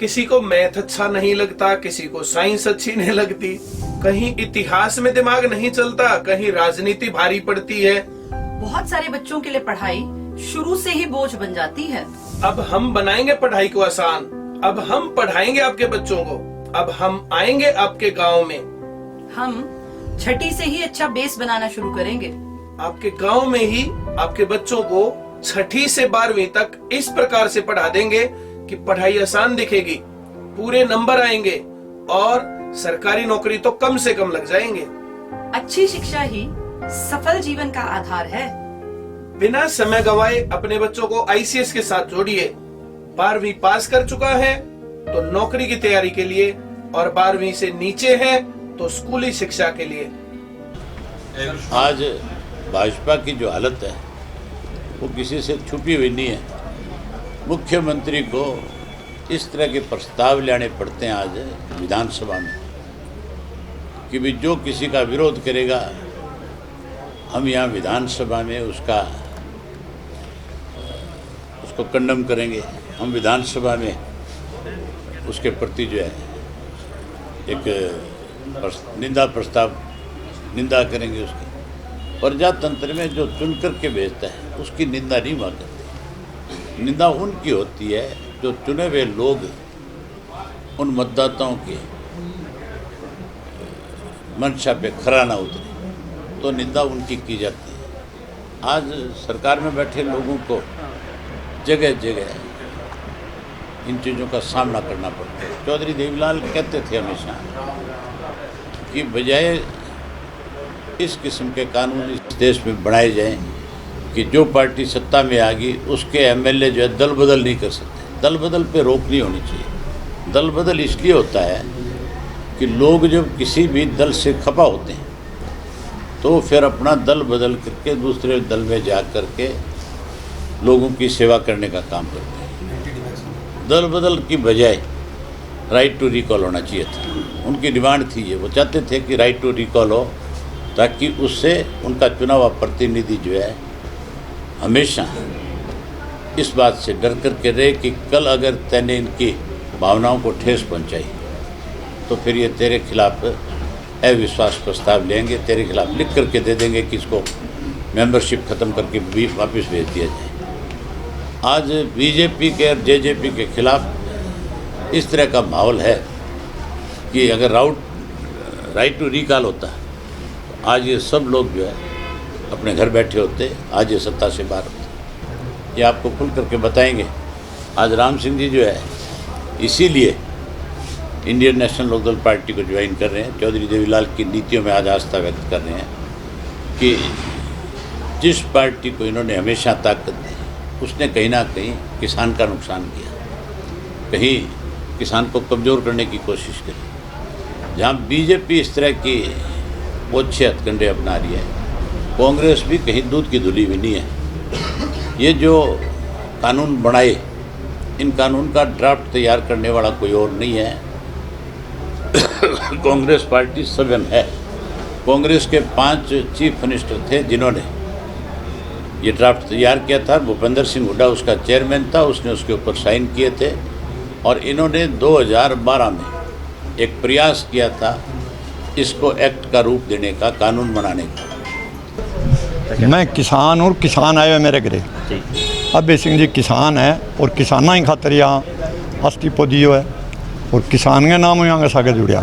किसी को मैथ अच्छा नहीं लगता, किसी को साइंस अच्छी नहीं लगती, कहीं इतिहास में दिमाग नहीं चलता, कहीं राजनीति भारी पड़ती है। बहुत सारे बच्चों के लिए पढ़ाई शुरू से ही बोझ बन जाती है। अब हम बनाएंगे पढ़ाई को आसान, अब हम पढ़ाएंगे आपके बच्चों को, अब हम आएंगे आपके गांव में। हम छठी से ही अच्छा बेस बनाना शुरू करेंगे। आपके गांव में ही आपके बच्चों को छठी से 12वीं तक इस प्रकार से पढ़ा देंगे कि पढ़ाई आसान दिखेगी, पूरे नंबर आएंगे और सरकारी नौकरी तो कम से कम लग जाएंगे। अच्छी शिक्षा ही सफल जीवन का आधार है। बिना समय गवाए अपने बच्चों को आईसीएस के साथ जोड़िए। 12वीं पास कर चुका है तो नौकरी की तैयारी के लिए, और 12वीं से नीचे है तो स्कूली शिक्षा के लिए। आज भाजपा की जो हालत है वो किसी से छुपी हुई नहीं है। मुख्यमंत्री को इस तरह के प्रस्ताव लाने पड़ते हैं आज विधानसभा में कि भी जो किसी का विरोध करेगा हम यहाँ विधानसभा में उसको कंडम करेंगे, हम विधानसभा में उसके प्रति जो है एक निंदा करेंगे उसकी। प्रजातंत्र में जो चुन करके भेजता है उसकी निंदा नहीं हुआ करती। निंदा उनकी होती है जो चुने हुए लोग उन मतदाताओं के मंशा पे खरा ना उतरे तो निंदा उनकी की जाती है। आज सरकार में बैठे लोगों को जगह जगह इन चीज़ों का सामना करना पड़ता है। चौधरी देवीलाल कहते थे हमेशा कि बजाय इस किस्म के कानून इस देश में बनाए जाएं कि जो पार्टी सत्ता में आ गई उसके एमएलए जो है दल बदल नहीं कर सकते। दल बदल पे रोक नहीं होनी चाहिए। दल बदल इसलिए होता है कि लोग जब किसी भी दल से खफा होते हैं तो फिर अपना दल बदल करके दूसरे दल में जा करके लोगों की सेवा करने का काम करते हैं। दल बदल की बजाय राइट टू रिकॉल होना चाहिए था। उनकी डिमांड थी ये, वो चाहते थे कि राइट टू रिकॉल हो ताकि उससे उनका चुना हुआ प्रतिनिधि जो है हमेशा इस बात से डर करके रहे कि कल अगर तैने इनकी भावनाओं को ठेस पहुंचाई तो फिर ये तेरे खिलाफ अविश्वास प्रस्ताव लेंगे, तेरे खिलाफ लिख करके दे देंगे कि इसको मेंबरशिप ख़त्म करके भी वापस भेज दिया जाए। आज बीजेपी के और जेजेपी के खिलाफ इस तरह का माहौल है कि अगर राइट टू रिकॉल होता तो आज ये सब लोग जो है अपने घर बैठे होते, आज ये सत्ता से बाहर होते। ये आपको खुल करके बताएंगे। आज राम सिंह जी जो है इसीलिए इंडियन नेशनल लोकदल पार्टी को ज्वाइन कर रहे हैं। चौधरी देवीलाल की नीतियों में आज आस्था व्यक्त कर रहे हैं कि जिस पार्टी को इन्होंने हमेशा ताकत दी उसने कहीं ना कहीं किसान का नुकसान किया, कहीं किसान को कमज़ोर करने की कोशिश करी। जहाँ बीजेपी इस तरह की ओछे हथकंडे अपना रही है, कांग्रेस भी कहीं दूध की धुली भी नहीं है। ये जो कानून बनाए, इन कानून का ड्राफ्ट तैयार करने वाला कोई और नहीं है, कांग्रेस पार्टी स्वयं है। कांग्रेस के 5 चीफ मिनिस्टर थे जिन्होंने ये ड्राफ्ट तैयार किया था। भूपेंद्र सिंह हुड्डा उसका चेयरमैन था, उसने उसके ऊपर साइन किए थे और इन्होंने 2012 में एक प्रयास किया था इसको एक्ट का रूप देने का, कानून बनाने का। मैं किसान हूँ, किसान आए हुए मेरे घरे। अभय सिंह जी किसान है और किसाना ही खातर यहाँ अस्तीफो दियो है और किसान के नाम यहाँ सागे जुड़िया।